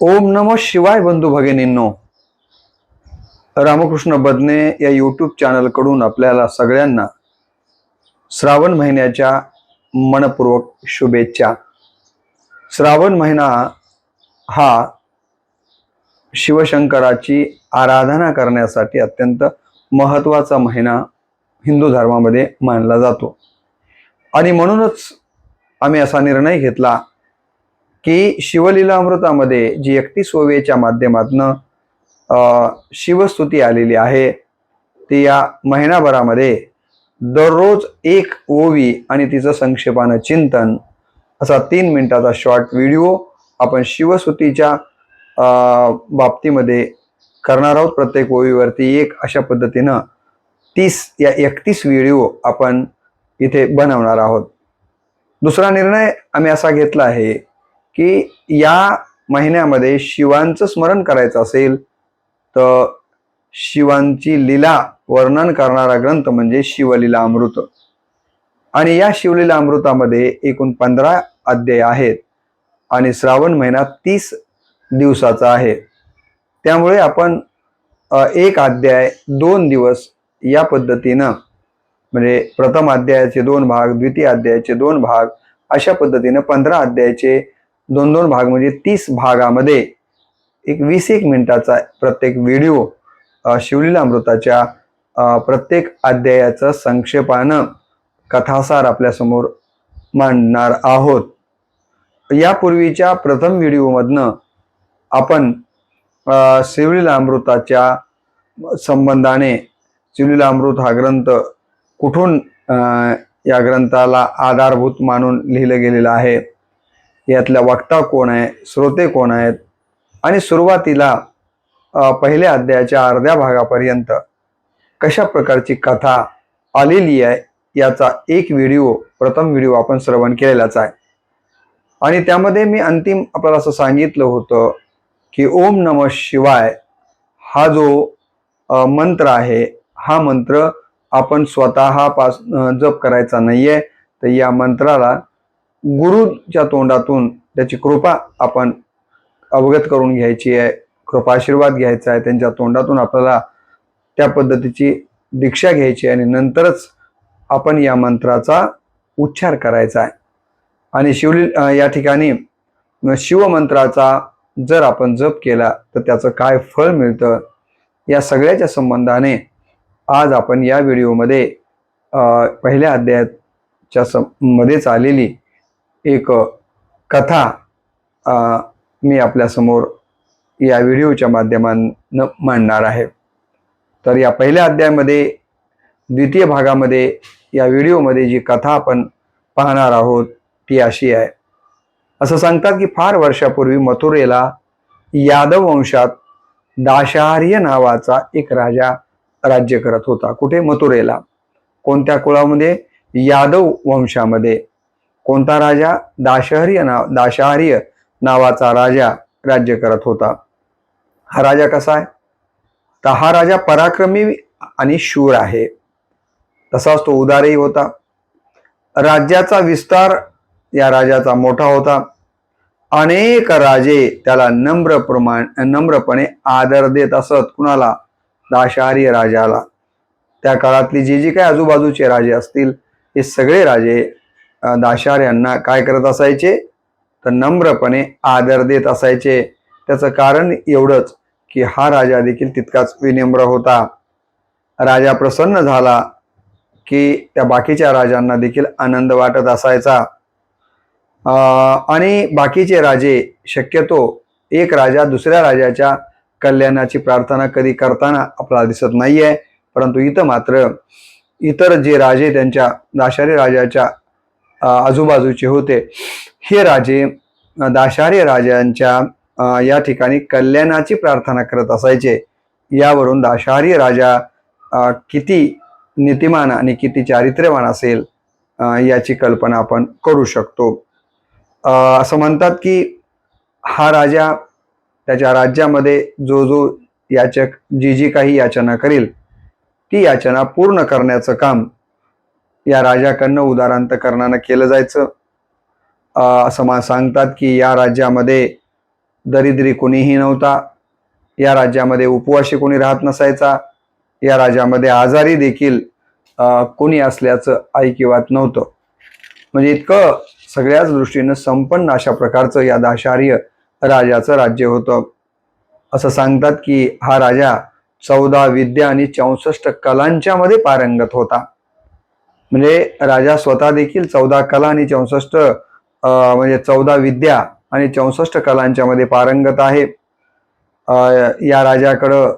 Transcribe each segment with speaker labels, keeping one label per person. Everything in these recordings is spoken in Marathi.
Speaker 1: ओम नमः शिवाय बंधू भगिनींनो, रामकृष्ण बदने या यूट्यूब चॅनल कडून आपल्याला सगळ्यांना श्रावण महिन्याच्या मनपूर्वक शुभेच्छा। श्रावण महिना हा शिवशंकराची आराधना करण्यासाठी अत्यंत महत्त्वाचा महिना हिंदू धर्मामध्ये मानला जातो आणि म्हणूनच आम्ही असा निर्णय घेतला की शिवलीलामृतामध्ये जी 31 ओवीच्या माध्यमातून शिवस्तुती आलेली आहे ती या महिनाभरामध्ये दररोज एक ओवी आणि तिचं संक्षेपानं चिंतन असा 3 मिनिटाचा शॉर्ट व्हिडिओ आपण शिवस्तुतीच्या बाबतीमध्ये करणार आहोत। प्रत्येक ओवीवरती एक अशा पद्धतीनं 31 व्हिडिओ आपण इथे बनवणार आहोत। दुसरा निर्णय आम्ही असा घेतला आहे की या महिन्यामध्ये शिवांचं स्मरण करायचं असेल तर शिवांची लीला वर्णन करणारा ग्रंथ म्हणजे शिवलीला अमृत आणि या शिवलीला अमृतामध्ये एकूण 15 अध्याय आहेत आणि श्रावण महिना 30 दिवसाचा आहे। त्यामुळे आपण एक अध्याय 2 दिवस या पद्धतीनं म्हणजे प्रथम अध्यायाचे 2 भाग, द्वितीय अध्यायाचे 2 भाग अशा पद्धतीने 15 अध्यायाचे 2-2 भाग म्हणजे 30 भागामध्ये एक 20-1 मिनिटाचा प्रत्येक व्हिडिओ शिवलीला अमृताच्या प्रत्येक अध्यायाचं संक्षेपानं कथासार आपल्यासमोर मांडणार आहोत। यापूर्वीच्या प्रथम व्हिडिओमधनं आपण शिवलीला अमृताच्या संबंधाने शिवलीला अमृत हा ग्रंथ कुठून या ग्रंथाला आधारभूत मानून लिहिलं गेलेलं आहे, यातला वक्ता कोण आहे, श्रोते कोण आहेत आणि सुरुवातीला पहिल्या अध्यायाच्या अर्ध्या भागापर्यंत कशा प्रकारची कथा आलेली आहे याचा एक व्हिडिओ प्रथम व्हिडिओ आपण श्रवण केलेलाच आहे आणि त्यामध्ये मी अंतिम आपल्याला असं सांगितलं होतं की ओम नमः शिवाय हा जो मंत्र आहे हा मंत्र आपण स्वतः जप करायचा नाहीये, तर या मंत्राला गुरुच्या तोंडातून त्याची कृपा आपण अवगत करून घ्यायची आहे, कृपा आशीर्वाद घ्यायचा आहे, त्यांच्या तोंडातून आपल्याला त्या पद्धतीची दीक्षा घ्यायची आणि नंतरच आपण या मंत्राचा उच्चार करायचा आहे। आणि या ठिकाणी शिवमंत्राचा जर आपण जप केला तर त्याचं काय फळ मिळतं या सगळ्याच्या संबंधाने आज आपण या व्हिडिओमध्ये पहिल्या अध्यायाच्या मध्येच आलेली एक कथा मी आपल्यासमोर या व्हिडिओच्या माध्यमातून मांडणार आहे। तर या पहिल्या अध्यायामध्ये द्वितीय भागामध्ये या व्हिडिओमध्ये जी कथा आपण पाहणार आहोत ती अशी आहे। असं सांगतात की फार वर्षापूर्वी मथुरेला यादव वंशात दाशार्य नावाचा एक राजा राज्य करत होता। कुठे? मथुरेला। कोणत्या कुळामध्ये? यादव वंशामध्ये। कोणता राजा? दाशार्य नावाचा राजा राज्य करत होता। हा राजा कसा आहे? तर हा राजा पराक्रमी आणि शूर आहे, तसाच तो उदारही होता। राज्याचा विस्तार या राजाचा मोठा होता। अनेक राजे त्याला नम्रपणे आदर देत असत। कुणाला? दाशार्य राजाला। त्या काळातली जी काही आजूबाजूचे राजे असतील हे सगळे राजे दाशार्यांना काय करत असायचे? तर नम्रपणे आदर देत असायचे। त्याचं कारण एवढंच की हा राजा देखील तितकाच विनम्र होता। राजा प्रसन्न झाला की त्या बाकीच्या राजांना देखील आनंद वाटत असायचा आणि बाकीचे राजे शक्यतो एक राजा दुसऱ्या राजाच्या कल्याणाची प्रार्थना कधी करताना आपल्याला दिसत नाहीये, परंतु इथं मात्र इतर जे राजे त्यांच्या दाशार्य राजाच्या आजूबाजूचे होते हे राजे दाशार्य राजांच्या या ठिकाणी कल्याणाची प्रार्थना करत असायचे। यावरून दाशार्य राजा किती नीतिमान आणि किती चारित्र्यवान असेल याची कल्पना आपण करू शकतो। असं म्हणतात की हा राजा त्याच्या राज्यामध्ये जो याचक जी काही याचना करेल ती याचना पूर्ण करण्याचं काम या राजाकडनं उदारांतकरणानं केलं जायचं। असं सांगतात की या राज्यामध्ये दरिद्री कोणीही नव्हता. या राज्यामध्ये उपवाशी कोणी राहत नसायचा. या राज्यामध्ये आजारी देखील कोणी असल्याचं ऐकिवात नव्हतं. म्हणजे इतकं सगळ्याच दृष्टीनं संपन्न अशा प्रकारचं या दाशार्य राजाचं राज्य होतं. असं सांगतात की हा राजा 14 विद्या आणि 64 कलांच्या मध्ये पारंगत होता. म्हणजे राजा स्वतः देखील 14 कला आणि 64 म्हणजे 14 विद्या आणि 64 कलांच्या मध्ये पारंगत आहे. या राजाकडं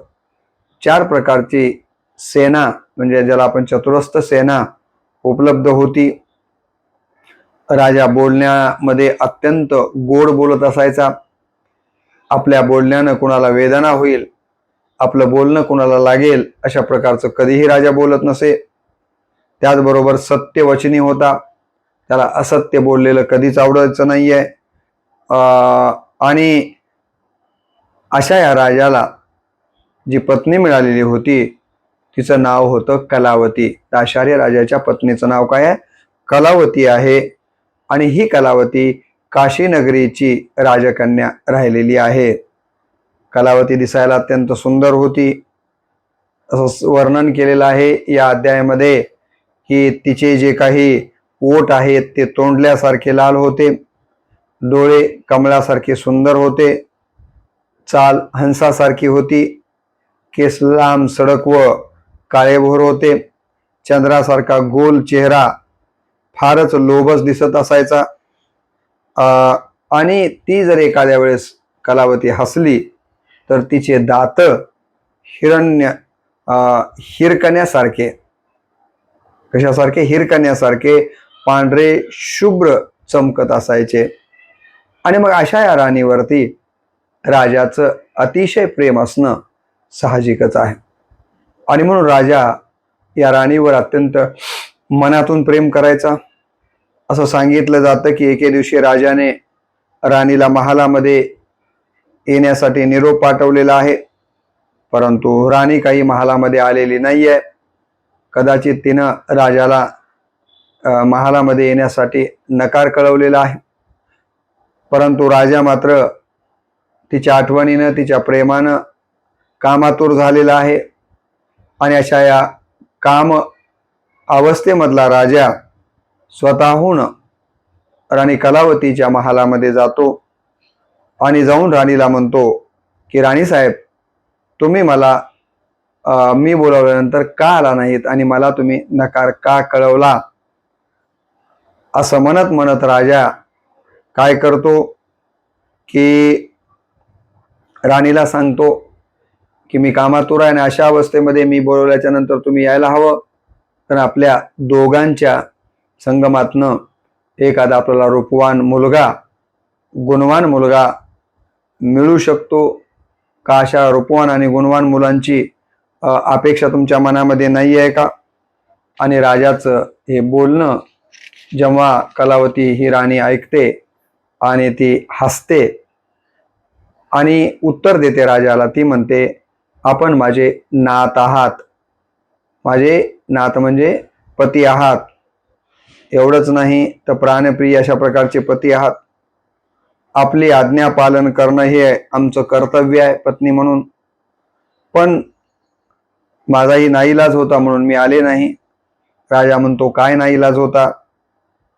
Speaker 1: 4 प्रकारची सेना म्हणजे ज्याला आपण चतुरस्र सेना उपलब्ध होती. राजा बोलण्यामध्ये अत्यंत गोड बोलत असायचा. आपल्या बोलण्यानं कुणाला वेदना होईल, आपलं बोलणं कुणाला लागेल अशा प्रकारचं कधीही राजा बोलत नसे. त्याचबरोबर सत्यवचनी होता. त्याला असत्य बोललेलं कधीच आवडायचं नाहीये. आणि अशा या राजाला जी पत्नी मिळालेली होती तिचं नाव होतं कलावती. दाशार्य राजाच्या पत्नीचं नाव काय आहे? कलावती आहे. आणि ही कलावती काशी नगरीची राजकन्या राहिलेली आहे. कलावती दिसायला अत्यंत सुंदर होती. असं वर्णन केलेलं आहे या अध्यायामध्ये की तिचे जे काही ओठ आहेत ते तोंडल्यासारखे लाल होते, डोळे कमळासारखे सुंदर होते, चाल हंसासारखी होती, केस लांब सडक व काळेभोर होते, चंद्रासारखा गोल चेहरा फारच लोभस दिसत असायचा. आणि ती जर एखाद्या वेळेस कलावती हसली तर तिचे दात हिरकण्यासारखे, कशासारखे? हिरकण्यासारखे पांढरे शुभ्र चमकत असायचे. आणि मग अशा या राणीवरती राजाचं अतिशय प्रेम असणं साहजिकच आहे. आणि म्हणून राजा या राणीवर अत्यंत मनातून प्रेम करायचा. असं सांगितलं जातं की एके दिवशी राजाने राणीला महालामध्ये येण्यासाठी निरोप पाठवलेला आहे, परंतु राणी काही महालामध्ये आलेली नाहीये. कदाचित तिनं राजाला महालामध्ये येण्यासाठी नकार कळवलेला आहे. परंतु राजा मात्र तिच्या आठवणीनं, तिच्या प्रेमानं कामातूर झालेला आहे. आणि अशा या काम अवस्थेमधला राजा स्वतःहून राणी कलावतीच्या महालामध्ये जातो आणि जाऊन राणीला म्हणतो की राणी साहेब, तुम्ही मला मी बोलावल्यानंतर का आला नाहीत आणि मला तुम्ही नकार का कळवला? असं म्हणत म्हणत राजा काय करतो की राणीला सांगतो की मी कामातूर आहे आणि अशा अवस्थेमध्ये मी बोलवल्याच्या नंतर तुम्ही यायला हवं. तर आपल्या दोघांच्या संगमातनं एखादा आपल्याला रूपवान मुलगा, गुणवान मुलगा मिळू शकतो का? अशा रूपवान आणि गुणवान मुलांची अपेक्षा तुमच्या मनामध्ये नाही आहे का? आणि राजाचं हे बोलणं जेव्हा कलावती ही राणी ऐकते आणि ती हसते आणि उत्तर देते राजाला. ती म्हणते, आपण माझे नात आहात. माझे नात म्हणजे पती आहात. एवढंच नाही तर प्राणप्रिय अशा प्रकारचे पती आहात. आपली आज्ञा पालन करणं हे आमचं कर्तव्य आहे पत्नी म्हणून. पण माझाही नाईलाज होता म्हणून मी आले नाही. राजा म्हणतो, काय नाईलाज होता?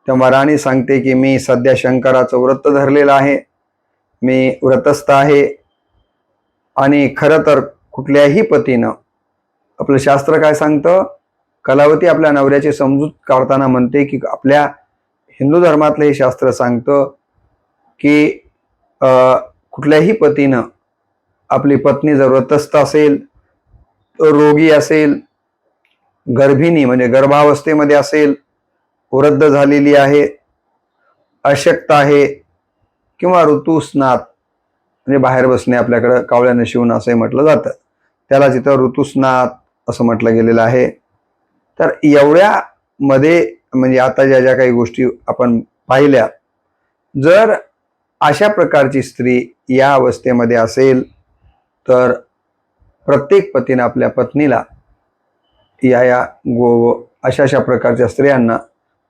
Speaker 1: तेव्हा राणी सांगते की मी सध्या शंकराचं व्रत धरलेलं आहे, मी व्रतस्थ आहे. आणि खरं तर कुठल्याही पतीनं, आपलं शास्त्र काय सांगतं, कलावती आपल्या नवऱ्याची समजूत काढताना म्हणते की आपल्या हिंदू धर्मातलं हे शास्त्र सांगतं की कुठल्याही पतीनं आपली पत्नी जर व्रतस्थ असेल, रोगी असेल, गर्भिणी म्हणजे गर्भावस्थेमध्ये असेल, वृद्ध झालेली आहे, अशक्त आहे किंवा ऋतुस्नात म्हणजे बाहेर बसणे, आपल्याकडं कावळ्यानं शिवणं असं म्हटलं जातं, त्याला तिथं ऋतुस्नात असं म्हटलं गेलेलं आहे. तर एवढ्या मध्ये म्हणजे आता ज्या ज्या काही गोष्टी आपण पाहिल्या, जर अशा प्रकारची स्त्री या अवस्थेमध्ये असेल तर प्रत्येक पतीने आपल्या पत्नीला अशा प्रकारच्या स्त्रियांना,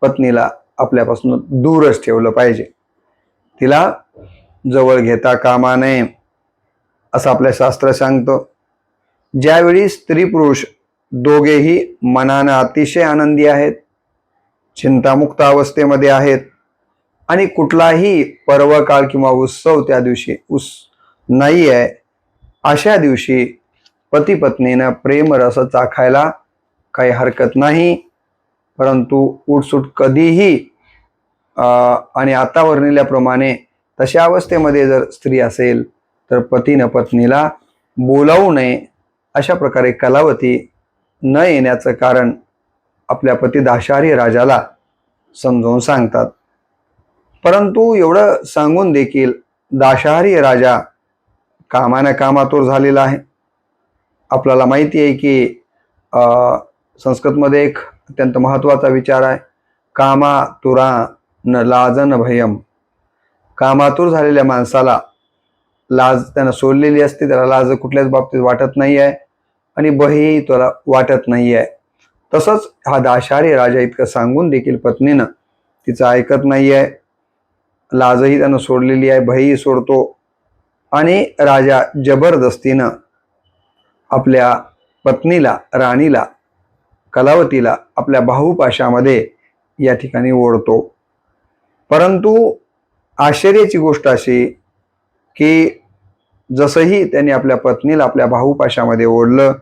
Speaker 1: पत्नीला आपल्यापासून दूरच ठेवलं पाहिजे. तिला जवळ घेता कामा नये असं आपलं शास्त्र सांगतं. ज्यावेळी स्त्री पुरुष दोघेही मनानं अतिशय आनंदी आहेत, चिंतामुक्त अवस्थेमध्ये आहेत आणि कुठलाही पर्व काळ किंवा उत्सव त्या दिवशी नाही आहे, अशा दिवशी पती पत्नीनं प्रेमरस चाखायला काही हरकत नाही. परंतु उठसूट कधीही आणि आता वर्णिल्याप्रमाणे तशा अवस्थेमध्ये जर स्त्री असेल तर पतीनं पत्नीला बोलावू नये. अशा प्रकारे कलावती न येण्याचं कारण आपल्या पती दाशारी राजाला समजावून सांगतात. परंतु एवढं सांगून देखील दाशारी राजा कामानं कामातूर झालेला आहे. आपल्याला माहिती आहे की संस्कृतमध्ये एक अत्यंत महत्त्वाचा विचार आहे, कामातुरा न लाजन भयम. कामातूर झालेल्या माणसाला लाज त्यानं सोडलेली असते, त्याला लाज कुठल्याच बाबतीत वाटत नाही आहे आणि भयही त्याला वाटत नाही आहे. तसंच हा दाशारी राजा इतकं सांगून देखील पत्नीनं तिचं ऐकत नाही आहे. लाजही त्यानं सोडलेली आहे, भयही सोडतो आणि राजा जबरदस्तीनं आपल्या पत्नीला, राणीला, कलावतीला आपल्या बाहुपाशामध्ये या ठिकाणी ओढतो. परंतु आश्चर्याची गोष्ट अशी की जसंही त्यांनी आपल्या पत्नीला आपल्या बाहुपाशामध्ये ओढलं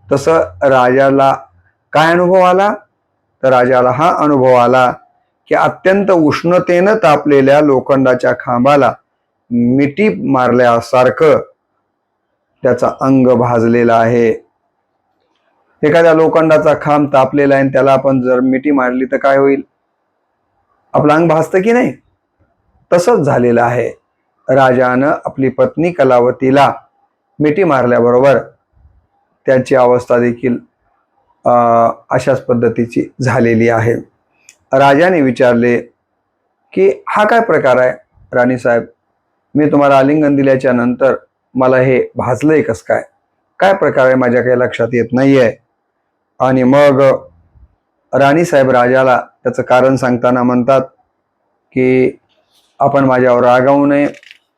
Speaker 1: तसं राजाला काय अनुभव आला, तर राजाला हा अनुभव आला की अत्यंत उष्णतेनं तापलेल्या लोखंडाच्या खांबाला मिठी मारल्यासारखं त्याचा अंग भाजलेला आहे. एखाद्या लोखंडाचा खांब तापलेला आहे आणि त्याला आपण जर मिठी मारली तर काय होईल? आपलं अंग भाजतं की नाही? तसंच झालेलं आहे. राजानं आपली पत्नी कलावतीला मिठी मारल्याबरोबर त्याची अवस्था देखील अशाच पद्धतीची झालेली आहे. राजाने विचारले की हा काय प्रकार आहे राणीसाहेब? मी तुम्हाला आलिंगन दिल्याच्या नंतर मला हे भाजलंय कसं काय? काय प्रकार आहे माझ्या काही लक्षात येत नाहीये. आणि मग राणीसाहेब राजाला त्याचं कारण सांगताना म्हणतात की आपण माझ्यावर रागावू नये,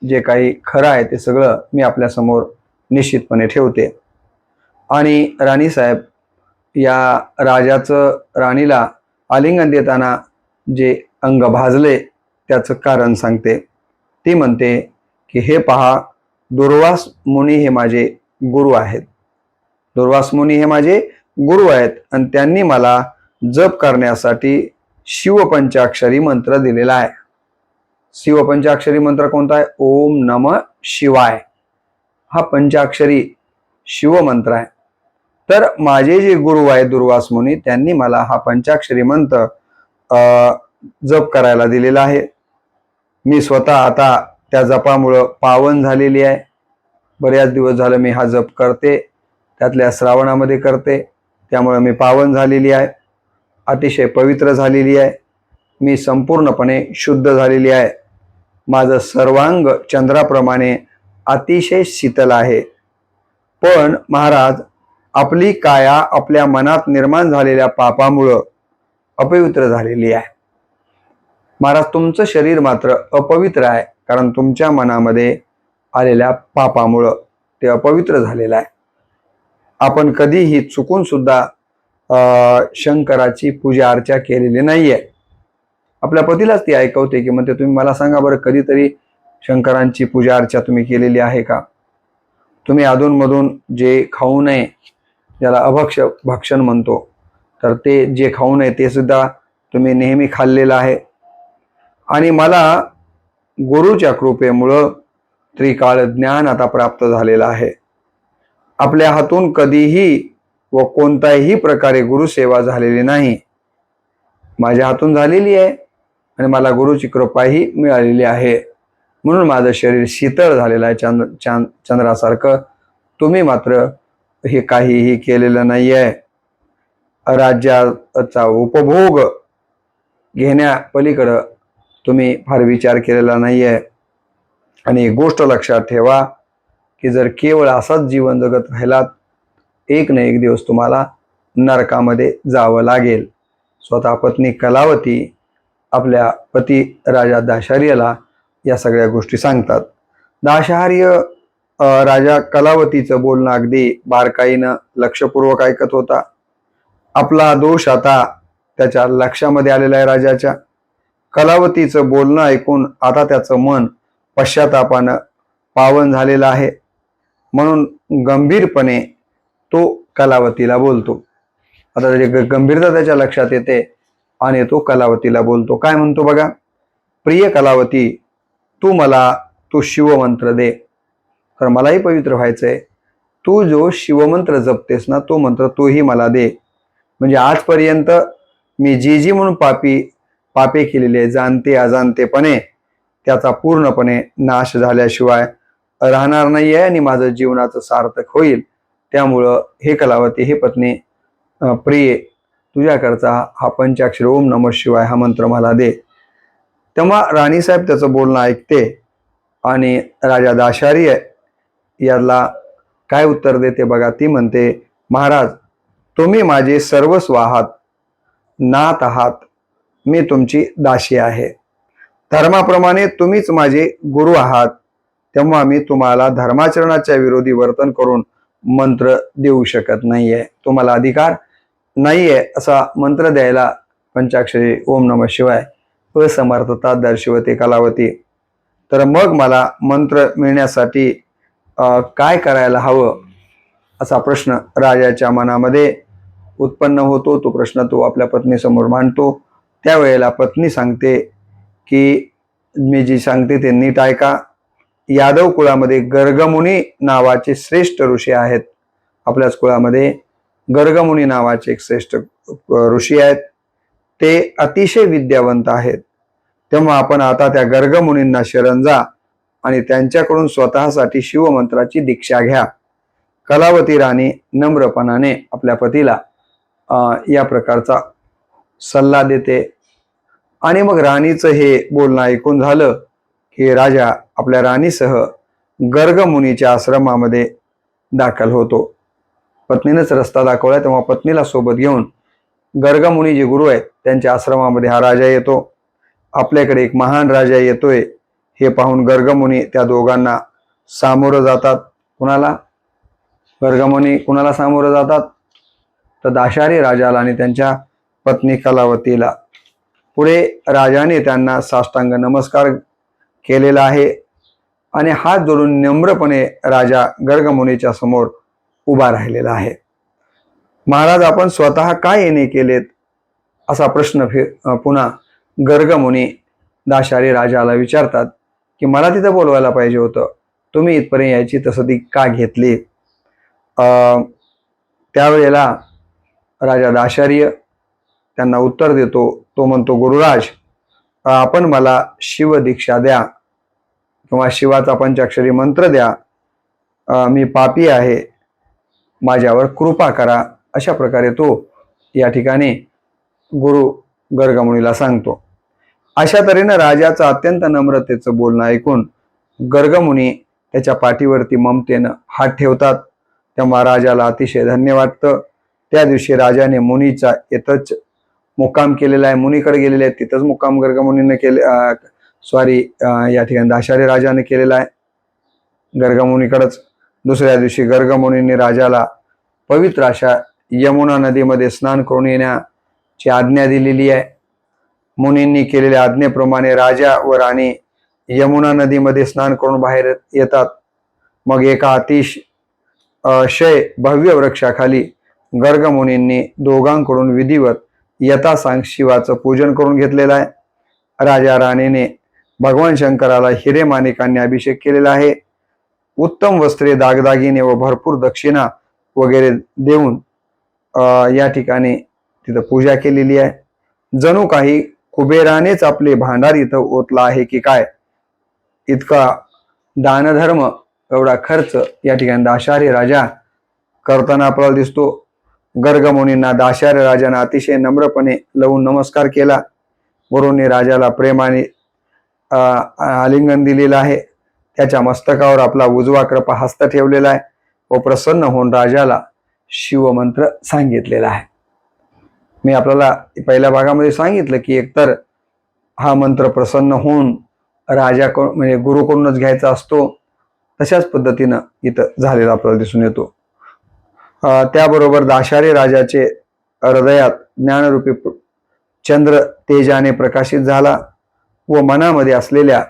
Speaker 1: जे काही खरं आहे ते सगळं मी आपल्यासमोर निश्चितपणे ठेवते. आणि राणीसाहेब या राजाचं राणीला आलिंगन देताना जे अंग भाजले त्याचं कारण सांगते. ती म्हणते की हे पहा, दुर्वास मुनी हे माझे गुरु आहेत. दुर्वास मुनी हे माझे गुरु आहेत आणि त्यांनी मला जप करण्यासाठी शिवपंचाक्षरी मंत्र दिलेला आहे. शिवपंचाक्षरी मंत्र कोणता आहे? ओम नमः शिवाय हा पंचाक्षरी शिवमंत्र आहे. तर माझे जे गुरु आहेत दुर्वास मुनी, त्यांनी मला हा पंचाक्षरी मंत्र जप करायला दिलेला आहे. मी स्वतः आता त्या जपामुळं पावन झालेली आहे. बऱ्याच दिवस झालं मी हा जप करते, त्यातल्या श्रावणामध्ये करते, त्यामुळे मी पावन झालेली आहे, अतिशय पवित्र झालेली आहे. मी संपूर्णपणे शुद्ध झालेली आहे. माझं सर्वांग चंद्राप्रमाणे अतिशय शीतल आहे. पण महाराज, आपली काया आपल्या मनात निर्माण झालेल्या पापामुळं अपवित्र झालेली आहे. महाराज, तुमचं शरीर मात्र अपवित्र आहे, कारण तुमच्या मनामध्ये आलेल्या पापामुळं ते अपवित्र झालेलं आहे. आपण कधीही चुकून सुद्धा शंकराची पूजा अर्चा केलेली नाहीये. आपल्या पतीलाच ती ऐकवते की म्हणते, तुम्ही मला सांगा बरं, कधीतरी शंकरांची पूजा अर्चा तुम्ही केलेली आहे का? तुम्ही अधूनमधून जे खाऊ नये, ज्याला भक्षण म्हणतो, तर ते जे खाऊ नये ते सुद्धा तुम्ही नेहमी खाल्लेलं आहे. आणि मला गुरुच्या कृपेमुळं त्रिकाळ ज्ञान आता प्राप्त झालेलं आहे. आपल्या हातून कधीही व कोणत्याही प्रकारे गुरुसेवा झालेली नाही. माझ्या हातून झालेली आहे आणि मला गुरुची कृपाही मिळालेली आहे. म्हणून माझं शरीर शीतळ झालेलं आहे, चंद्रासारखं. तुम्ही मात्र हे काहीही केलेलं नाही आहे. राज्याचा उपभोग घेण्यापलीकडं तुम्ही फार विचार केलेला नाही आहे. आणि एक गोष्ट लक्षात ठेवा की जर केवळ असाच जीवन जगत राहिलात, एक ना एक दिवस तुम्हाला नरकामध्ये जावं लागेल. स्वतः पत्नी कलावती आपल्या पती राजा दाशार्याला या सगळ्या गोष्टी सांगतात. दाशहार्य राजा कलावतीचं बोलणं अगदी बारकाईनं लक्षपूर्वक ऐकत होता. आपला दोष आता त्याच्या लक्षामध्ये आलेला आहे. राजाच्या कलावतीचं बोलणं ऐकून आता त्याचं मन पश्चातापानं पावन झालेलं आहे. म्हणून गंभीरपणे तो कलावतीला बोलतो. आता त्याची गंभीरता त्याच्या लक्षात येते आणि तो कलावतीला बोलतो. काय म्हणतो बघा. प्रिय कलावती, तू शिवमंत्र दे. तर मलाही पवित्र व्हायचंय. तू जो शिवमंत्र जपतेस ना, तो मंत्र तोही मला दे. म्हणजे आजपर्यंत मी जी म्हणून पापे केलेले जाणते अजाणतेपणे, त्याचा पूर्णपणे नाश झाल्याशिवाय राहणार नाहीये आणि माझं जीवनाचं सार्थक होईल. त्यामुळं हे कलावती, हे पत्नी प्रिय, तुझ्याकडचा हा पंचाक्षरी ओम नमः शिवाय हा मंत्र मला दे. तेव्हा राणीसाहेब त्याचं बोलणं ऐकते आणि राजा दाशार्य याला काय उत्तर देते बघा. ती म्हणते, महाराज, तुम्ही माझे सर्वस्व आहात, नाथ आहात. मी तुमची दासी आहे. धर्माप्रमाणे तुम्हीच माझे गुरु आहात. तेव्हा मी तुम्हाला धर्माचरणाच्या विरोधी वर्तन करून मंत्र देऊ शकत नाहीये. तुम्हाला अधिकार नाहीये असा मंत्र द्यायला पंचाक्षरी ओम नमः शिवाय असमर्थता दर्शवते कलावती. तर मग मला मंत्र मिळण्यासाठी काय करायला हवं असा प्रश्न राजाच्या मनामध्ये उत्पन्न होतो. तो प्रश्न तो आपल्या पत्नीसमोर मांडतो. त्यावेळेला पत्नी सांगते की मी जी सांगते ते नीट ऐका. यादव कुळामध्ये गर्गमुनी नावाचे श्रेष्ठ ऋषी आहेत. आपल्याच कुळामध्ये गर्गमुनी नावाचे एक श्रेष्ठ ऋषी आहेत. ते अतिशय विद्यावंत आहेत. तेव्हा आपण आता त्या गर्गमुनींना शरण जा आणि त्यांच्याकडून स्वतःसाठी शिवमंत्राची दीक्षा घ्या. कलावती राणी नम्रपणाने आपल्या पतीला या प्रकारचा सल्ला देते. आणि मग राणीचं हे बोलणं ऐकून झालं की राजा आपल्या राणीसह गर्गमुनीच्या आश्रमामध्ये दाखल होतो. पत्नीनेच रस्ता दाखवला, तेव्हा पत्नीला सोबत घेऊन गर्गमुनी जे गुरु आहेत त्यांच्या आश्रमामध्ये हा राजा येतो. आपल्याकडे एक महान राजा येतोय हे पाहून गर्गमुनी त्या दोघांना सामोरं जातात. कुणाला? गर्गमुनी कुणाला सामोरं जातात? तर दाशारी राजाला आणि त्यांच्या पत्नी कलावतीला. पुढे राजाने त्यांना साष्टांग नमस्कार केलेला आहे आणि हात जोडून नम्रपणे राजा गर्गमुनीच्या समोर उभा राहिलेला आहे. महाराज, आपण स्वतः काय येणे केलेत असा प्रश्न पुन्हा गर्गमुनी दाशारी राजाला विचारतात की मला तिथं बोलवायला पाहिजे होतं, तुम्ही इथपर्यंत यायची तसदी का घेतली? त्यावेळेला राजा दाशार्य त्यांना उत्तर देतो. तो म्हणतो, गुरुराज, आपण मला शिव दीक्षा द्या किंवा शिवाचा पंचाक्षरी मंत्र द्या. मी पापी आहे, माझ्यावर कृपा करा. अशा प्रकारे तो या ठिकाणी गुरु गर्गमुनीला सांगतो. अशा तऱ्हेनं राजाचं अत्यंत नम्रतेचं बोलणं ऐकून गर्गमुनी त्याच्या पाठीवरती ममतेनं हात ठेवतात. तेव्हा राजाला अतिशय धन्य वाटतं. त्या दिवशी राजाने मुनीचा येतच मुक्काम केलेला आहे. मुनीकडे गेलेले आहेत, तिथंच मुक्काम गर्गमुनीने केले या ठिकाणी दाशारी राजाने केलेला आहे, गर्गमुनीकडेच. दुसऱ्या दिवशी गर्गमुनीने राजाला पवित्र अशा यमुना नदीमध्ये स्नान करून येण्याची आज्ञा दिलेली आहे. मुनींनी केलेल्या आज्ञेप्रमाणे राजा व राणी यमुना नदीमध्ये स्नान करून बाहेर येतात. मग एका अतिशय भव्य वृक्षाखाली गर्गमुनींनी दोघांकडून विधिवत यथासांग शिवाचं पूजन करून घेतलेलं आहे. राजा राणीने भगवान शंकराला हिरे माणिकांनी अभिषेक केलेला आहे. उत्तम वस्त्रे, दागदागिने व भरपूर दक्षिणा वगैरे देऊन या ठिकाणी तिथं पूजा केलेली आहे. जणू काही कुबेरानेच आपले भांडार इथं ओतला आहे की काय, इतका दानधर्म, एवढा खर्च या ठिकाणी दाशारी राजा करताना आपल्याला दिसतो. गर्गमुनींना दाशारी राजाने अतिशय नम्रपणे लावून नमस्कार केला. गुरूंनी राजाला प्रेमाने आलिंगन दिलेलं आहे. त्याच्या मस्तकावर आपला उजवा कृपा हस्त ठेवलेला आहे व प्रसन्न होऊन राजाला शिवमंत्र सांगितलेला आहे. मी आपल्याला पहिल्या भागामध्ये सांगितलं की एकतर हा मंत्र प्रसन्न होऊन राजाकडून म्हणजे गुरुकडूनच घ्यायचा असतो, तशाच पद्धतीनं इथं झालेला आपल्याला दिसून येतो. त्याबरोबर दाशारी राजाचे हृदयात ज्ञानरूपी चंद्र तेजाने प्रकाशित झाला व मनामध्ये असलेल्या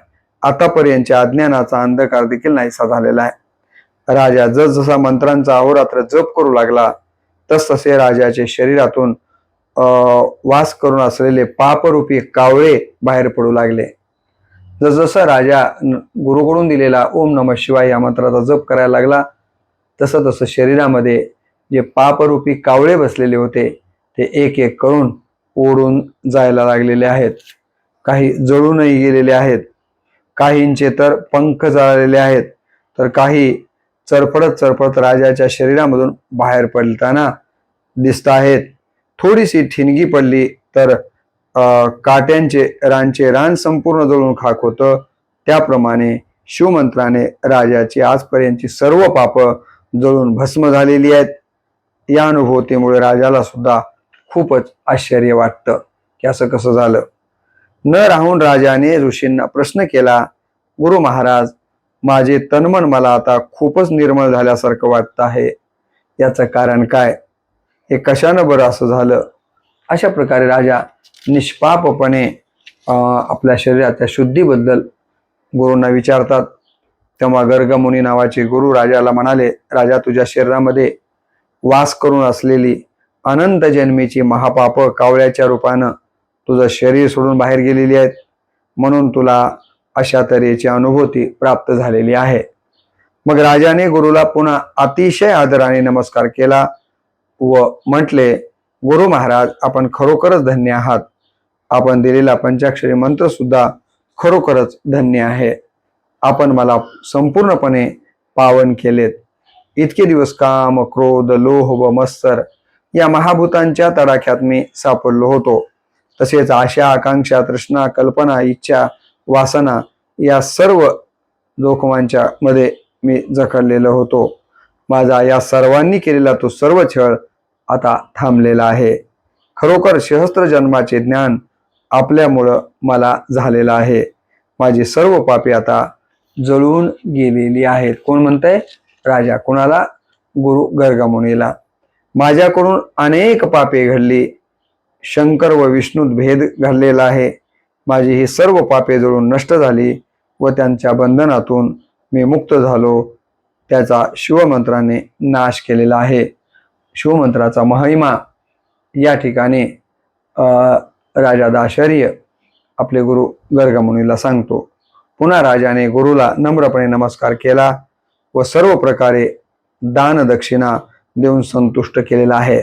Speaker 1: आतापर्यंतच्या अज्ञानाचा अंधकार देखील नाहीसा झालेला आहे. राजा जसजसा मंत्रांचा अहोरात्र जप करू लागला तसतसे राजाचे शरीरातून वास करून असलेले पापरूपी कावळे बाहेर पडू लागले. जसजसा राजा गुरुकडून दिलेला ओम नमः शिवाय या मंत्राचा जप करायला लागला तसं तसं शरीरामध्ये जे पापरूपी कावळे बसलेले होते ते एक एक करून ओढून जायला लागलेले आहेत. काही जळूनही गेलेले आहेत, काहींचे तर पंख जळालेले आहेत, तर काही चरफडत राजाच्या शरीरामधून बाहेर पडताना दिसत आहेत. थोडीशी ठिणगी पडली तर काट्यांचे रान संपूर्ण जळून खाक होतं. त्याप्रमाणे शिवमंत्राने राजाची आजपर्यंतची सर्व पाप जळून भस्म झालेली आहेत. या अनुभूतीमुळे राजाला सुद्धा खूपच आश्चर्य वाटतं की असं कसं झालं. न राहून राजाने ऋषींना प्रश्न केला, गुरु महाराज, माझे तनमन मला आता खूपच निर्मळ झाल्यासारखं वाटत आहे, याचं कारण काय? हे कशानं बरं असं झालं? अशा प्रकारे राजा निष्पापपणे आपल्या शरीराच्या शुद्धीबद्दल गुरूंना विचारतात. तेव्हा गर्गमुनी नावाचे गुरु राजाला म्हणाले, राजा, तुझ्या शरीरामध्ये वास करून असलेली अनंत जन्मीची महापाप कावळ्याच्या रूपानं तुझं शरीर सोडून बाहेर गेलेली आहेत, म्हणून तुला अशा तऱ्हेची अनुभूती प्राप्त झालेली आहे. मग राजाने गुरुला पुन्हा अतिशय आदराने नमस्कार केला व म्हटले, गुरु महाराज, आपण खरोखरच धन्य आहात. आपण दिलेला पंचाक्षरी मंत्र सुद्धा खरोखरच धन्य आहे. आपण मला संपूर्णपणे पावन केलेत. इतके दिवस काम, क्रोध, लोभ व मत्सर या महाभूतांच्या तडाख्यात मी सापडलो होतो. तसेच आशा, आकांक्षा, तृष्णा, कल्पना, इच्छा, वासना या सर्व जोखमांच्या मध्ये मी जखडलेलो होतो. माझा या सर्वांनी केलेला तो सर्व छळ आता थांबलेला आहे. खरोखर सहस्त्र जन्माचे ज्ञान आपल्यामुळं मला झालेलं आहे. माझी सर्व पापे आता जळून गेलेली आहेत. कोण म्हणतंय? राजा. कोणाला? गुरु गर्गमुनीला. माझ्याकडून अनेक पापे घडली. शंकर व विष्णूत भेद घडलेला आहे. माझी ही सर्व पापे जळून नष्ट झाली व त्यांच्या बंधनातून मी मुक्त झालो. त्याचा शिवमंत्राने नाश केलेला आहे. शिवमंत्राचा महिमा या ठिकाणी राजा दाशर्य आपले गुरु गर्गमुनीला सांगतो. पुन्हा राजाने गुरुला नम्रपणे नमस्कार केला व सर्व प्रकारे दान दक्षिणा देऊन संतुष्ट केलेला आहे.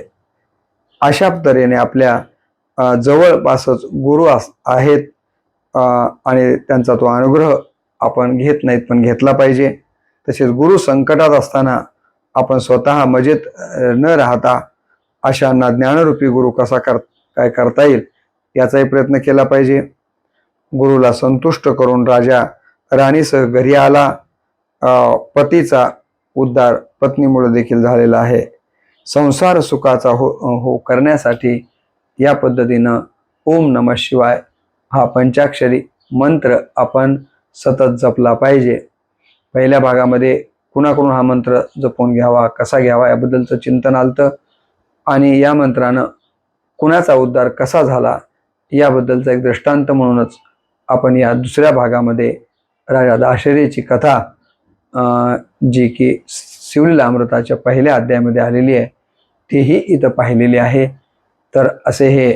Speaker 1: अशा तऱ्हेने आपल्या जवळपासच गुरु आहेत आणि त्यांचा तो अनुग्रह आपण घेत नाहीत पण घेतला पाहिजे. तसेच गुरु संकटात असताना आपण स्वतः मजेत न राहता अशांना ज्ञानरूपी गुरु कसा काय करता येईल याचाही प्रयत्न केला पाहिजे. गुरुला संतुष्ट करून राजा राणीसह घरी आला. पतीचा उद्धार पत्नीमुळे देखील झालेला आहे. संसार सुखाचा हो करण्यासाठी या पद्धतीनं ओम नमः शिवाय हा पंचाक्षरी मंत्र आपण सतत जपला पाहिजे. पहिल्या भागामध्ये कुणाकडून हा मंत्र जपून घ्यावा, कसा घ्यावा याबद्दलचं चिंतन आलतं आणि या मंत्रानं कुणाचा उद्धार कसा झाला याबद्दलचा एक दृष्टांत म्हणूनच आपण या दुसऱ्या भागामध्ये राजा दाशर्यची कथा जी की शिवलीलामृताच्या पहिल्या अध्यायामध्ये आलेली आहे तीही इथं पाहिलेली आहे. तर असे हे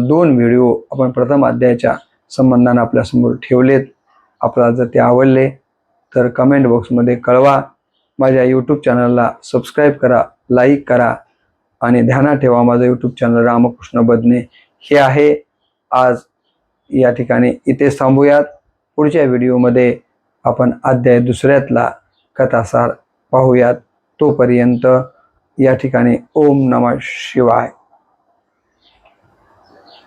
Speaker 1: 2 व्हिडिओ आपण प्रथम अध्यायाच्या संबंधाने आपल्यासमोर ठेवलेत. आपल्याला जर ते आवडले तर कमेंट बॉक्समध्ये कळवा. माझ्या यूट्यूब चॅनलला सबस्क्राईब करा, लाईक करा आणि ध्यानात ठेवा, माझं यूट्यूब चॅनल रामकृष्ण बदने हे आहे. आज या ठिकाणी इथे थांबूयात. पुढच्या व्हिडिओमध्ये आपण अध्याय दुसऱ्यातला कथासार पाहूयात. तोपर्यंत या ठिकाणी ओम नमः शिवाय.